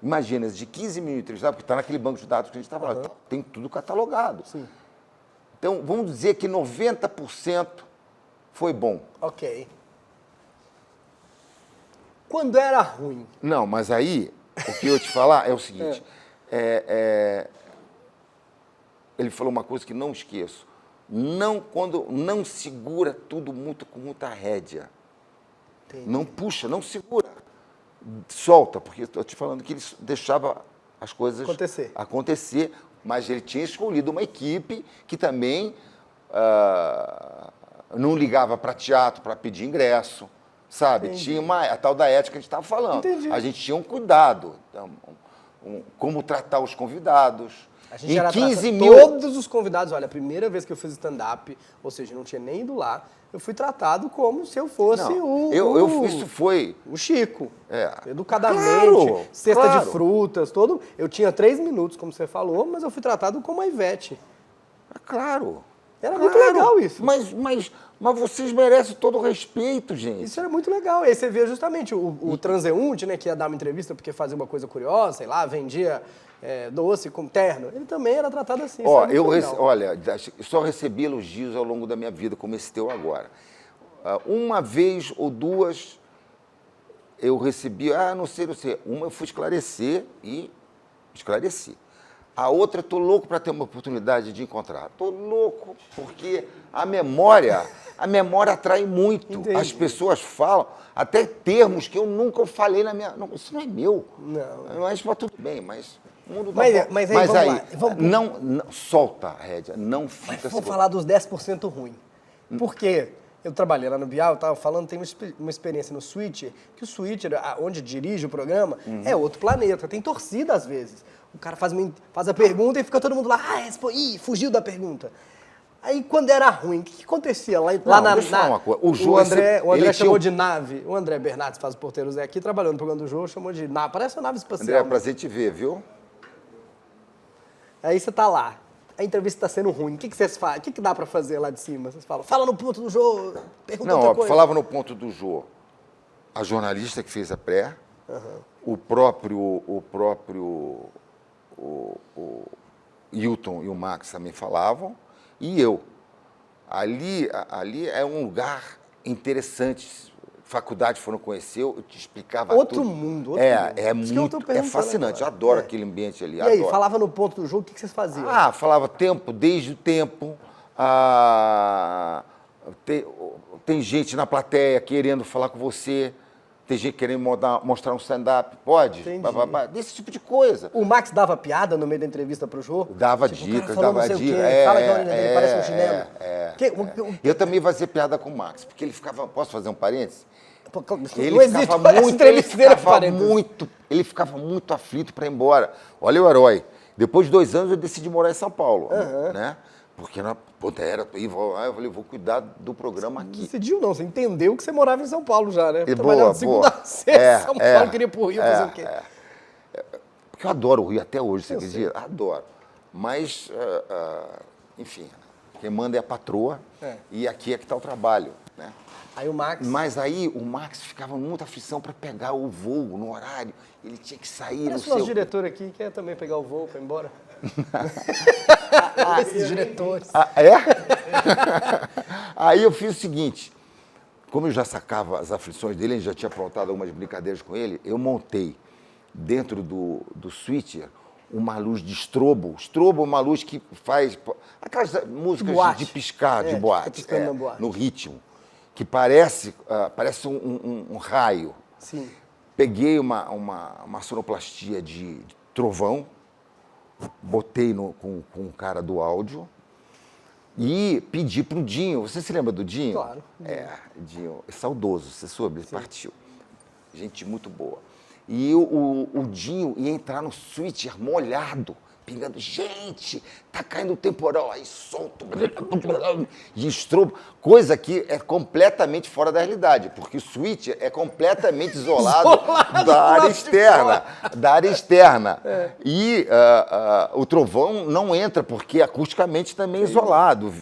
Imagina, de 15 mil entrevistados, porque está naquele banco de dados que a gente está falando, tem tudo catalogado. Sim. Então, vamos dizer que 90% foi bom. Ok. Quando era ruim? Não, mas aí, o que eu ia te falar é o seguinte. Ele falou uma coisa que não esqueço. Quando não segura tudo com muita rédea. Entendi. Não puxa, não segura. Solta, porque estou te falando que ele deixava as coisas acontecer, mas ele tinha escolhido uma equipe que também não ligava para teatro para pedir ingresso, sabe? Entendi. Tinha a tal da ética que a gente estava falando. Entendi. A gente tinha um cuidado, como tratar os convidados. A gente era 15 mil... Todos os convidados, olha, a primeira vez que eu fiz stand-up, ou seja, não tinha nem ido lá, eu fui tratado como se eu fosse isso foi... o Chico. Educadamente, cesta de frutas, todo... Eu tinha 3 minutos, como você falou, mas eu fui tratado como a Ivete. Claro. Era muito legal isso. Mas vocês merecem todo o respeito, gente. Isso era muito legal. Aí você vê justamente o transeunte, né, que ia dar uma entrevista porque fazia uma coisa curiosa, sei lá, vendia doce com terno. Ele também era tratado assim. Olha, eu só recebi elogios ao longo da minha vida, como esse teu agora. Uma vez ou duas eu recebi, não sei. Uma eu fui esclarecer e esclareci. A outra, estou louco para ter uma oportunidade de encontrar. Estou louco, porque a memória atrai muito. Entendi. As pessoas falam, até termos que eu nunca falei na minha... Não, isso não é meu. Não. Mas tudo bem, mas... O mundo mas aí, vamos lá. Não, solta a rédea, não fica... Vou falar dos 10% ruim. Porque eu trabalhei lá no Bial, eu tava falando, tem uma experiência no Switcher, que o Switcher, onde dirige o programa, é outro planeta, tem torcida às vezes. O cara faz a pergunta e fica todo mundo lá, fugiu da pergunta. Aí, quando era ruim, o que acontecia lá na... Deixa eu falar uma coisa. O André chamou de nave. O André Bernardes, faz o Porteiro Zé aqui, trabalhando no programa do Jô, chamou de nave. Parece uma nave espacial. André, é um prazer te ver, viu? Aí você tá lá. A entrevista tá sendo ruim. O que vocês fazem? O que dá pra fazer lá de cima? Vocês falam, fala no ponto do Jô, pergunta outra coisa. Falava no ponto do Jô. A jornalista que fez a pré, o Hilton e o Max também falavam, e eu. Ali é um lugar interessante. Faculdade foram conhecer, eu te explicava outro tudo. mundo. É fascinante. Eu adoro aquele ambiente ali. E aí, falava no ponto do jogo, o que vocês faziam? Falava desde o tempo. Tem gente na plateia querendo falar com você. Tem gente querendo mostrar um stand-up. Pode? Entendi. Desse tipo de coisa. O Max dava piada no meio da entrevista pro Jô? Dava tipo, dicas, dava dicas. Fala que ele parece um chinelo. Eu também fazia piada com o Max, porque ele ficava... Posso fazer um parênteses? Ele ficava muito aflito para ir embora. Olha o herói. Depois de 2 anos, eu decidi morar em São Paulo, né? Porque eu falei, vou cuidar do programa aqui. Decidiu não, você entendeu que você morava em São Paulo já, né? Trabalhando de segunda a sexta, São Paulo, queria ir pro Rio fazer o quê? Porque eu adoro o Rio até hoje, você acredita? Adoro. Mas, enfim, quem manda é a patroa e aqui é que está o trabalho, né? Aí o Max... Mas aí o Max ficava muita aflição para pegar o voo no horário. Ele tinha que sair, Parece o nosso diretor aqui, quer também pegar o voo para ir embora. Esses diretores. Aí eu fiz o seguinte, como eu já sacava as aflições dele, a gente já tinha aprontado algumas brincadeiras com ele, eu montei dentro do switcher uma luz de estrobo. Estrobo é uma luz que faz aquelas músicas de piscar, de boate, no ritmo, que parece um raio. Sim. Peguei uma sonoplastia de trovão, botei com o cara do áudio e pedi para o Dinho. Você se lembra do Dinho? Claro. Dinho, é saudoso, você soube, ele partiu. Gente muito boa. E o Dinho ia entrar no switcher molhado, pingando, gente, tá caindo o temporal, aí solto, e estrobo, coisa que é completamente fora da realidade, porque o switcher é completamente isolado da área externa. E o trovão não entra, porque acusticamente também é isolado,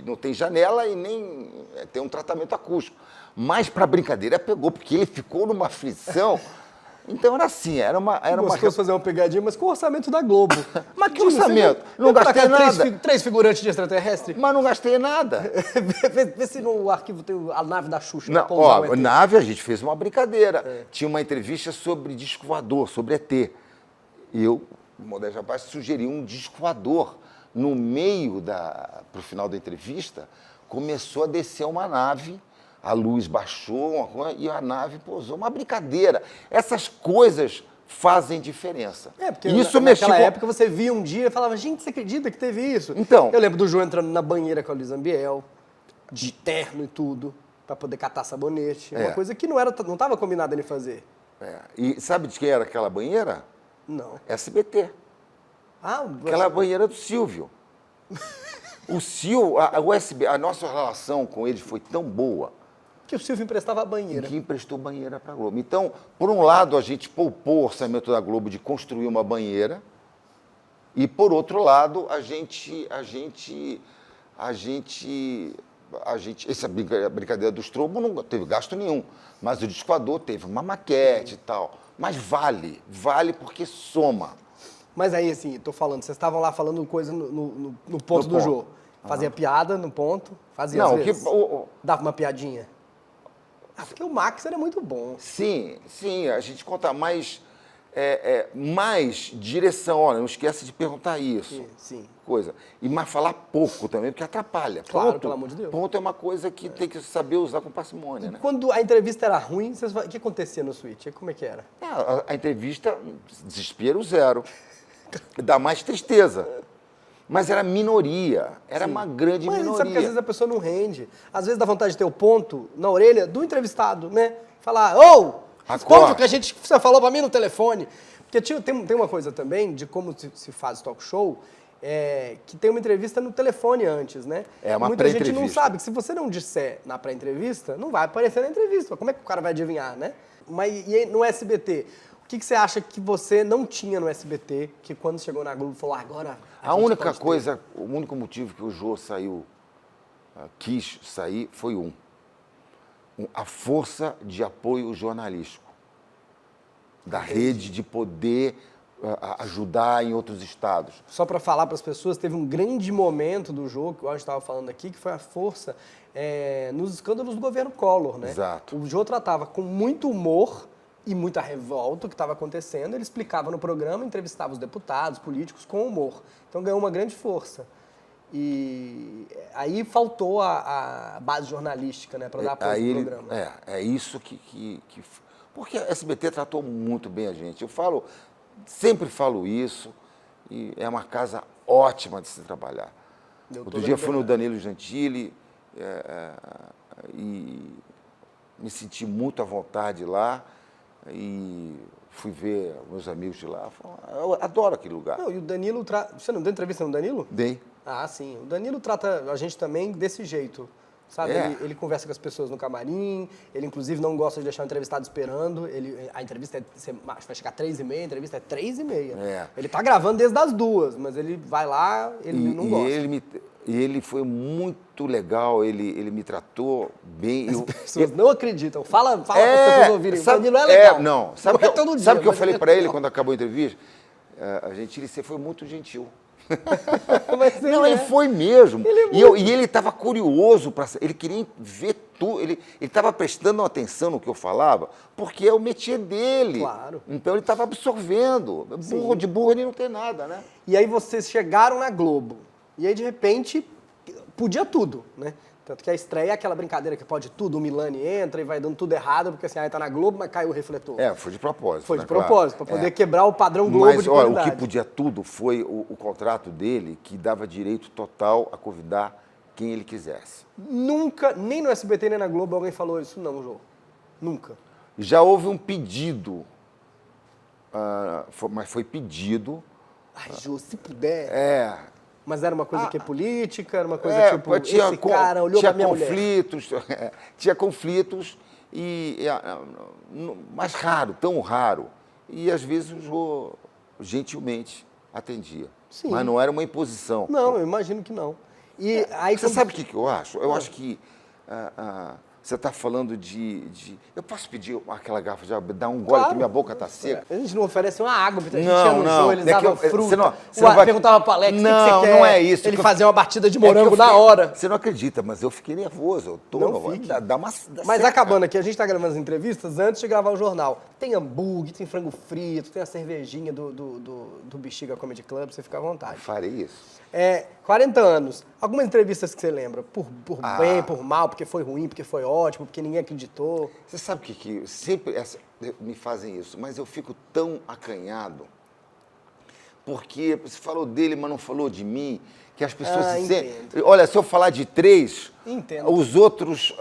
não tem janela e nem tem um tratamento acústico. Mas para brincadeira pegou, porque ele ficou numa aflição. Então era assim, era uma... Gostou de fazer uma pegadinha, mas com o orçamento da Globo. Mas que orçamento? Não gastei nada. 3 figurantes de extraterrestre? Mas não gastei nada. Vê se no arquivo tem a nave da Xuxa. Não, a nave a gente fez uma brincadeira. Tinha uma entrevista sobre disco voador, sobre ET. E eu, modéstia à parte, sugeri um disco voador. No meio, pro final da entrevista, começou a descer uma nave. A luz baixou e a nave pousou. Uma brincadeira. Essas coisas fazem diferença. Porque naquela época você via um dia e falava, gente, você acredita que teve isso? Então, eu lembro do João entrando na banheira com a Luiz Ambiel, de terno e tudo, para poder catar sabonete. Uma coisa que não estava combinado ele fazer. E sabe de quem era aquela banheira? Não. SBT. Aquela banheira do Silvio. O Silvio, a nossa relação com ele foi tão boa. Que o Silvio emprestava a banheira. Que emprestou banheira para a Globo. Então, por um lado, a gente poupou o orçamento da Globo de construir uma banheira, e por outro lado, essa brincadeira do estrobo não teve gasto nenhum, mas o disco voador teve uma maquete e tal. Mas vale porque soma. Mas aí, assim, tô falando, vocês estavam lá falando coisa no ponto do jogo. Fazia piada no ponto, fazia às vezes. Dava uma piadinha. Porque o Max era muito bom. Sim, a gente conta mais direção. Olha, não esquece de perguntar isso. Sim. Coisa. Mas falar pouco também, porque atrapalha. Claro, pelo amor de Deus. Ponto é uma coisa que tem que saber usar com parcimônia, né? Quando a entrevista era ruim, o que acontecia no Switch? Como é que era? A entrevista, desespero zero. Dá mais tristeza. Mas era minoria, era uma grande Mas minoria. sabe que às vezes a pessoa não rende. Às vezes dá vontade de ter o ponto na orelha do entrevistado, né? Falar, responde o que você falou pra mim no telefone. Porque tem uma coisa também de como se faz talk show, que tem uma entrevista no telefone antes, né? É uma Muita gente pré-entrevista. não sabe que se você não disser na pré-entrevista, não vai aparecer na entrevista. Como é que o cara vai adivinhar, né? Mas e aí, no SBT, o que você acha que você não tinha no SBT, que quando chegou na Globo falou, agora A única coisa, o único motivo que o Jô saiu, quis sair, foi a força de apoio jornalístico da rede de poder ajudar em outros estados. Só para falar para as pessoas, teve um grande momento do jogo, que eu estava falando aqui, que foi a força nos escândalos do governo Collor, né? Exato. O Jô tratava com muito humor e muita revolta o que estava acontecendo, ele explicava no programa, entrevistava os deputados, políticos com humor. Então ganhou uma grande força. E aí faltou a base jornalística, né, para dar apoio ao programa. É isso que... Porque a SBT tratou muito bem a gente. Sempre falo isso, e é uma casa ótima de se trabalhar. Outro dia fui no Danilo Gentili e me senti muito à vontade lá e fui ver meus amigos de lá. Eu adoro aquele lugar. Não, e o Danilo... Você não deu entrevista no Danilo? Dei. Ah, sim. O Danilo trata a gente também desse jeito, sabe? Ele conversa com as pessoas no camarim, ele inclusive não gosta de deixar o entrevistado esperando. A entrevista vai chegar às 3h30, a entrevista é 3h30. Ele tá gravando desde as 2h, mas ele vai lá, ele não gosta. Ele foi muito legal, ele me tratou bem. As pessoas não acreditam. Fala para as pessoas ouvirem. O Danilo é legal. Sabe o que eu falei para ele quando acabou a entrevista? Gentili, você foi muito gentil. Mas ele foi mesmo. E ele estava curioso, ele queria ver tudo. Ele estava prestando atenção no que eu falava, porque é o métier dele. Claro. Então ele estava absorvendo. De burro ele não tem nada, né? E aí vocês chegaram na Globo. E aí, de repente, podia tudo, né? Tanto que a estreia é aquela brincadeira que pode tudo, o Milani entra e vai dando tudo errado, porque assim, aí tá na Globo, mas caiu o refletor. Foi de propósito. Foi de propósito, para poder quebrar o padrão Globo de qualidade. Mas, o que podia tudo foi o contrato dele, que dava direito total a convidar quem ele quisesse. Nunca, nem no SBT, nem na Globo, alguém falou isso não, Jô. Nunca. Já houve um pedido, mas foi pedido. Ai, Jô, se puder... Mas era uma coisa que é política, era uma coisa tipo, esse cara olhou pra minha conflitos, mulher. Tinha conflitos, mas raro, tão raro. E às vezes o Jô gentilmente atendia. Sim. Mas não era uma imposição. Não, eu imagino que não. E aí, você sabe o que eu acho? Eu acho que você está falando Eu posso pedir aquela garrafa de água, dar um gole que minha boca está seca? A gente não oferece uma água, a gente ia no show, eles davam fruta. Você não vai... perguntava para Alex, o que você quer? Não é isso. Ele fazia uma batida de morango na hora. Você não acredita, mas eu fiquei nervoso. Mas acabando aqui, a gente está gravando as entrevistas antes de gravar o jornal. Tem hambúrguer, tem frango frito, tem a cervejinha do Bexiga Comedy Club, você fica à vontade. Eu farei isso. 40 anos. Algumas entrevistas que você lembra? Por bem, por mal, porque foi ruim, porque foi ótimo, porque ninguém acreditou. Você sabe que sempre me fazem isso, mas eu fico tão acanhado, porque você falou dele, mas não falou de mim, que as pessoas se sentem... Olha, se eu falar de 3, os outros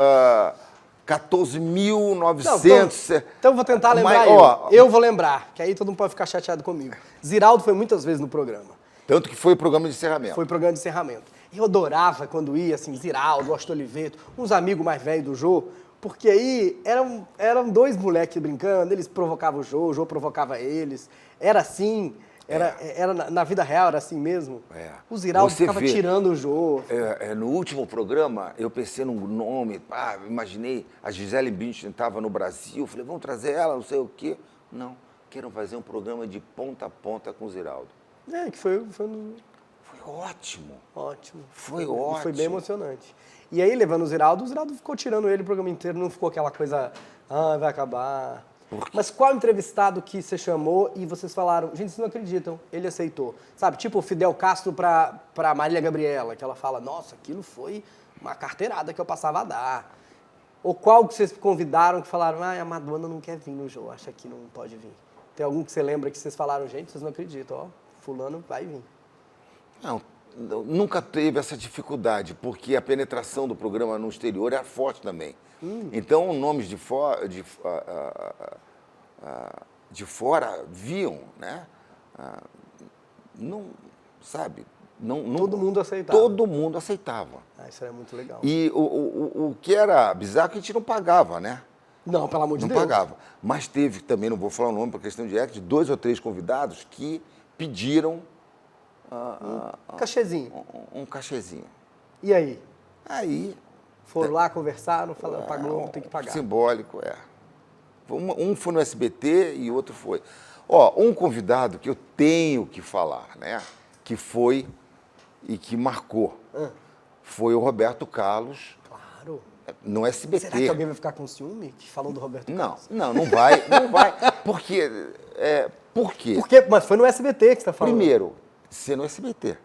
14.900... Então eu vou tentar lembrar eu vou lembrar, que aí todo mundo pode ficar chateado comigo. Ziraldo foi muitas vezes no programa. Tanto que foi o programa de encerramento. Foi o programa de encerramento. Eu adorava quando ia, assim, Ziraldo, Austin Oliveto, uns amigos mais velhos do Jô, porque aí eram 2 moleques brincando, eles provocavam o Jô provocava eles. Era assim, era na vida real, era assim mesmo. O Ziraldo ficava tirando o Jô. No último programa, eu pensei num nome, imaginei, a Gisele Bündchen estava no Brasil, falei, vamos trazer ela, não sei o quê. Não, quero fazer um programa de ponta a ponta com o Ziraldo. Que foi ótimo. Ótimo. Foi ótimo. Foi bem emocionante. E aí, levando o Ziraldo ficou tirando ele o programa inteiro, não ficou aquela coisa, vai acabar. Mas qual entrevistado que você chamou e vocês falaram, gente, vocês não acreditam, ele aceitou? Sabe, tipo o Fidel Castro pra Marília Gabriela, que ela fala, nossa, aquilo foi uma carteirada que eu passava a dar. Ou qual que vocês convidaram que falaram, a Madonna não quer vir no Jô, acha que não pode vir? Tem algum que você lembra que vocês falaram, gente, vocês não acreditam, fulano vai vir. Não, nunca teve essa dificuldade, porque a penetração do programa no exterior era forte também. Então, nomes de fora viam, né? Não, sabe? Não, Todo mundo aceitava. Todo mundo aceitava. Isso era muito legal. E o que era bizarro é que a gente não pagava, né? Não, pelo amor de Não Deus. pagava. Mas teve também, não vou falar o nome por questão de ética, de 2 ou 3 convidados que pediram Cachezinho. um cachezinho. E aí? Aí, Foram lá, conversaram, falaram, pra Globo tem que pagar. simbólico, Um foi no SBT e outro foi. Ó, um convidado que eu tenho que falar, né? Que foi e que marcou. Foi o Roberto Carlos, Claro. no SBT. Será que alguém vai ficar com ciúme que falou do Roberto Carlos? Não vai. Por quê? Por quê? Porque, mas foi no SBT que você tá falando. Primeiro, ser no SBT.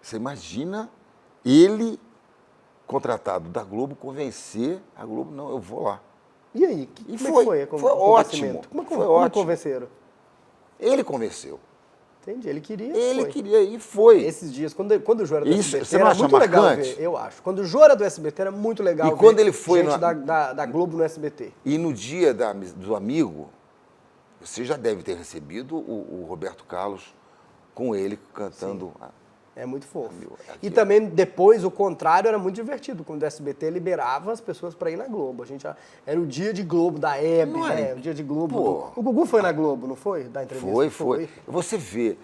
Você imagina ele, contratado da Globo, convencer a Globo, não, eu vou lá. E aí? E Como é que foi? foi ótimo. Como Foi como ótimo. convenceram? Ele convenceu. Entendi, ele queria. Ele foi. queria e foi. Esses dias, quando o Jô era do Isso, SBT, você não era acha muito legal marcante? ver, eu acho. Quando o Jô era do SBT, era muito legal E ver quando ele foi gente na- da Globo no SBT. E no dia do amigo, você já deve ter recebido o Roberto Carlos com ele cantando. É muito fofo. Aqui, E também, depois, o contrário era muito divertido. Quando o SBT liberava as pessoas para ir na Globo. Era o dia de Globo da Hebe, Não né? era? O dia de Globo. Pô. O Gugu foi na Globo, não foi? Da entrevista? Foi. Você vê,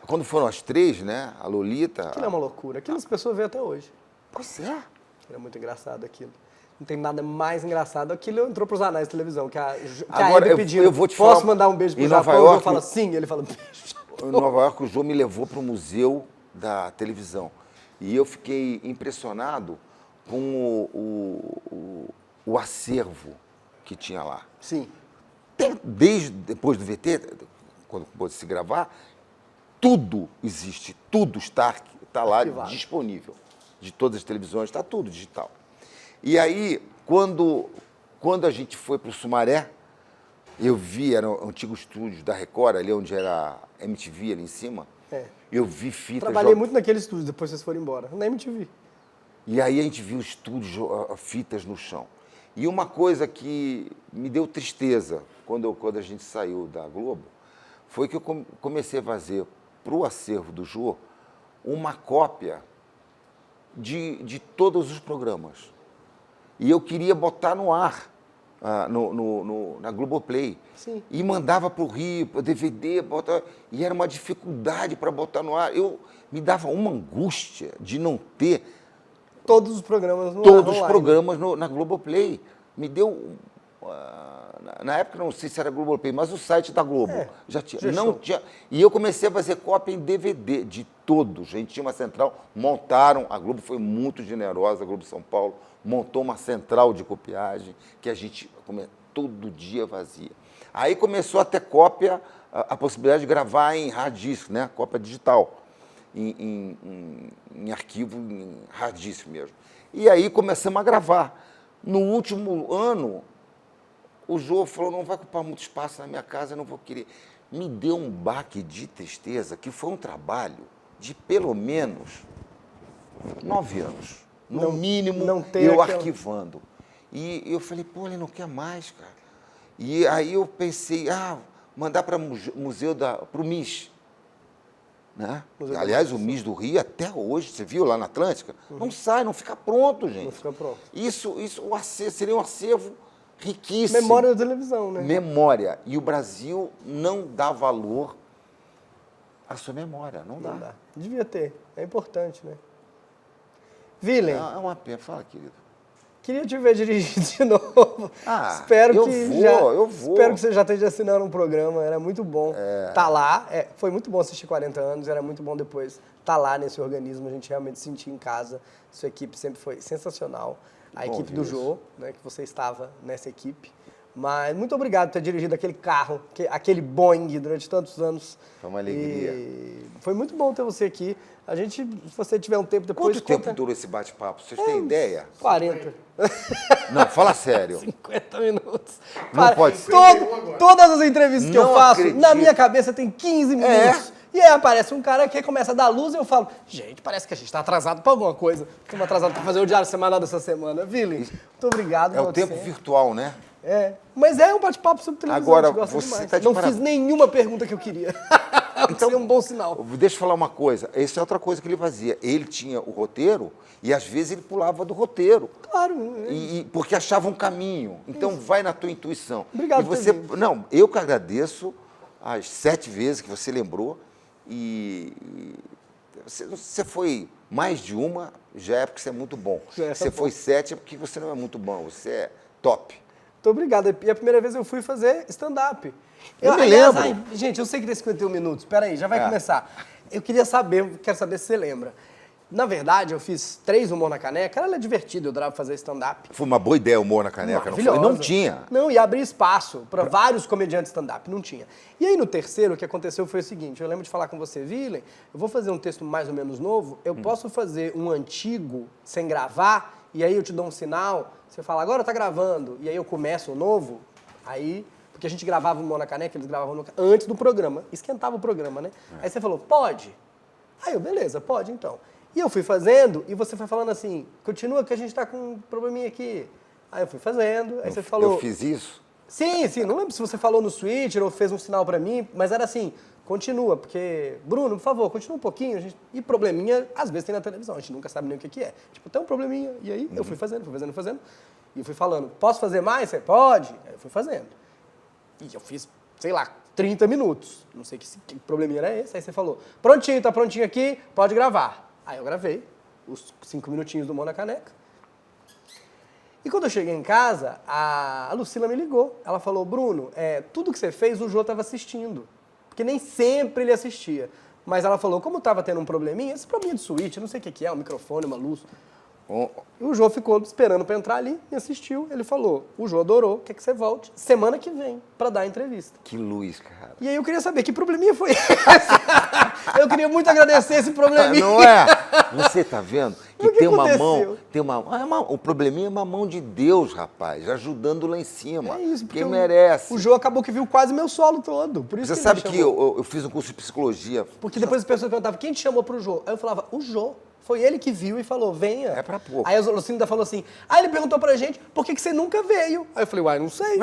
quando foram as 3, né? A Lolita. Aquilo é uma loucura. Aquilo as pessoas veem até hoje. Pois é. Era muito engraçado aquilo. Não tem nada mais engraçado. Aquilo entrou pros anais de televisão, que a Agora, Hebe pediu. eu vou te Posso falar, mandar um beijo pro em Nova Japão? O Jô York- fala sim. Ele fala, beijo. Em Nova York, o Jô me levou para o museu da televisão. E eu fiquei impressionado com o acervo que tinha lá. Sim. Desde depois do VT, quando pôde se gravar, tudo existe, tudo está lá Arquivado. disponível. De todas as televisões, está tudo digital. E aí, quando a gente foi para o Sumaré, eu vi, era um antigo estúdio da Record, ali onde era a MTV, ali em cima. Eu vi fitas. Trabalhei muito naquele estúdio, depois vocês foram embora. Na MTV. E aí a gente viu estúdios, fitas no chão. E uma coisa que me deu tristeza quando a gente saiu da Globo, foi que eu comecei a fazer para o acervo do Jô uma cópia de todos os programas. E eu queria botar no ar, na Globoplay. Sim. E mandava para o Rio, para DVD, e era uma dificuldade para botar no ar. Me dava uma angústia de não ter Todos os programas no todos os online. programas na Globoplay. Me deu... na época, não sei se era Globoplay, mas o site da Globo já tinha. Não tinha. E eu comecei a fazer cópia em DVD de todos. A gente tinha uma central, montaram, a Globo foi muito generosa, a Globo São Paulo, montou uma central de copiagem que a gente todo dia fazia. Aí começou a ter cópia, a possibilidade de gravar em hard disk, né? Cópia digital, em arquivo, em hard disk mesmo. E aí começamos a gravar. No último ano, o Jô falou, não vai ocupar muito espaço na minha casa, eu não vou querer. Me deu um baque de tristeza, que foi um trabalho de pelo menos 9 anos. No mínimo, eu arquivando. E eu falei, pô, ele não quer mais, cara. E aí eu pensei, mandar para o museu, para o MIS. Né? Aliás, o MIS do Rio, até hoje, você viu lá na Atlântica, não sai, não fica pronto, gente. Não fica pronto. Isso seria um acervo riquíssimo. Memória da televisão, né? Memória. E o Brasil não dá valor à sua memória, não dá. Devia ter, é importante, né? Vilen. É uma pena. Fala, querido. Queria te ver dirigir de novo. Eu vou. Espero que você já esteja assinando um programa, era muito bom estar lá. Foi muito bom assistir 40 anos, era muito bom depois estar lá nesse organismo, a gente realmente sentir em casa. Sua equipe sempre foi sensacional. A equipe do Jô, né, que você estava nessa equipe. Mas muito obrigado por ter dirigido aquele carro, aquele Boeing durante tantos anos. Foi uma alegria. Foi muito bom ter você aqui. A gente, se você tiver um tempo depois... Quanto tempo durou esse bate-papo? Vocês têm ideia? 40. Não, fala sério. 50 minutos. Não pode ser. Todas as entrevistas que eu Não faço, acredito. na minha cabeça tem 15 minutos. E aí aparece um cara que começa a dar luz e eu falo, gente, parece que a gente tá atrasado pra alguma coisa. Estamos atrasados pra fazer o Diário Semanal dessa semana. Vili, muito obrigado. É o tempo virtual, né? Mas é um bate-papo sobre televisão. Agora, gosta você demais. tá de Não parabéns. fiz nenhuma pergunta que eu queria. Então é um bom sinal. Deixa eu falar uma coisa. Essa é outra coisa que ele fazia. Ele tinha o roteiro e às vezes ele pulava do roteiro. Claro. Porque achava um caminho. Então vai na tua intuição. Obrigado e você, por ter vindo. não, eu que agradeço as 7 vezes que você lembrou você foi mais de uma, já é porque você é muito bom. Você foi 7 é porque você não é muito bom. Você é top. Muito obrigado. E a primeira vez eu fui fazer stand-up. Eu me lembro. Gente, eu sei que tem 51 minutos. Espera aí, já vai começar. Eu quero saber se você lembra. Na verdade, eu fiz 3 Humor na Caneca. Era divertido, eu adorava fazer stand-up. Foi uma boa ideia o Humor na Caneca, não foi? Não tinha. Não, e abrir espaço para vários comediantes stand-up. Não tinha. E aí, no terceiro, o que aconteceu foi o seguinte. Eu lembro de falar com você, Villain, eu vou fazer um texto mais ou menos novo, eu posso fazer um antigo sem gravar, e aí eu te dou um sinal, você fala, agora tá gravando, e aí eu começo o novo, aí... Porque a gente gravava o Humor na Caneca, eles gravavam antes do programa, esquentava o programa, né? Aí você falou, pode? Aí eu, beleza, pode então. E eu fui fazendo, e você foi falando assim, continua que a gente tá com um probleminha aqui. Aí eu fui fazendo, aí você falou... Eu fiz isso? Sim, não lembro se você falou no Switch ou fez um sinal pra mim, mas era assim, continua, porque... Bruno, por favor, continua um pouquinho, e probleminha, às vezes tem na televisão, a gente nunca sabe nem o que é. Tipo, tem um probleminha, e aí eu fui fazendo, e eu fui falando, posso fazer mais? Você pode? Aí eu fui fazendo. E eu fiz, sei lá, 30 minutos. Não sei que probleminha era esse. Aí você falou, prontinho, tá prontinho aqui, pode gravar. Aí eu gravei os 5 minutinhos do Humor na Caneca. E quando eu cheguei em casa, a Lucila me ligou. Ela falou, Bruno, tudo que você fez o Jô estava assistindo. Porque nem sempre ele assistia. Mas ela falou, como estava tendo um probleminha, esse probleminha de switch, não sei o que é, um microfone, uma luz... E o Jô ficou esperando pra entrar ali e assistiu. Ele falou, o Jô adorou, quer que você volte semana que vem pra dar a entrevista. Que luz, cara. E aí eu queria saber que probleminha foi esse. Eu queria muito agradecer esse probleminha. Não é? Você tá vendo? Que tem uma aconteceu? mão, o probleminha é uma mão de Deus, rapaz, ajudando lá em cima. É isso, porque quem merece. O Jô acabou que viu quase meu solo todo. Por isso Você que sabe ele que eu fiz um curso de psicologia. Porque depois as pessoas perguntavam, quem te chamou pro Jô? Aí eu falava, o Jô. Foi ele que viu e falou, venha. É pra pouco. Aí a Lucinda falou assim, ele perguntou pra gente, por que você nunca veio? Aí eu falei, uai, não sei.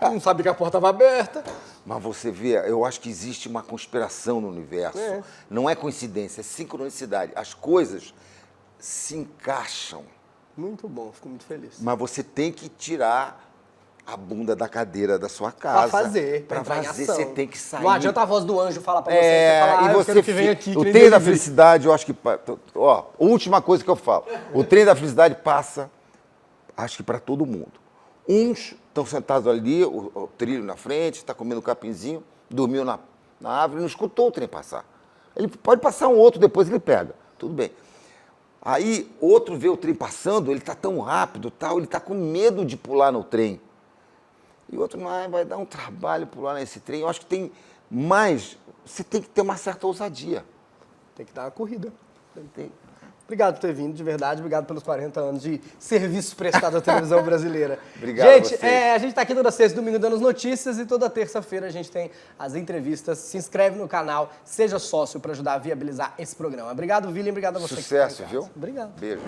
Não sabia que a porta estava aberta. Mas você vê, eu acho que existe uma conspiração no universo. Não é coincidência, é sincronicidade. As coisas se encaixam. Muito bom, fico muito feliz. Mas você tem que tirar a bunda da cadeira da sua casa. Pra fazer, pra entrar em fazer, ação. você tem que sair. Não adianta a voz do anjo falar pra você. Você fala, e eu você quero que venha aqui. o trem da felicidade, eu acho que... Ó, última coisa que eu falo. O trem da felicidade passa, acho que para todo mundo. Uns estão sentados ali, o trilho na frente, está comendo um capinzinho, dormiu na árvore, não escutou o trem passar. Ele pode passar um outro, depois ele pega. Tudo bem. Aí, outro vê o trem passando, ele está tão rápido, tal, ele está com medo de pular no trem. E outro, mas vai dar um trabalho pular nesse trem. Eu acho que tem mais... Você tem que ter uma certa ousadia. Tem que dar uma corrida. Obrigado por ter vindo, de verdade. Obrigado pelos 40 anos de serviço prestado à televisão brasileira. Obrigado gente, a vocês. A gente está aqui toda sexta e domingo dando as notícias e toda terça-feira a gente tem as entrevistas. Se inscreve no canal, seja sócio para ajudar a viabilizar esse programa. Obrigado, Villain. Obrigado a você. Sucesso, viu? Obrigado. Beijo.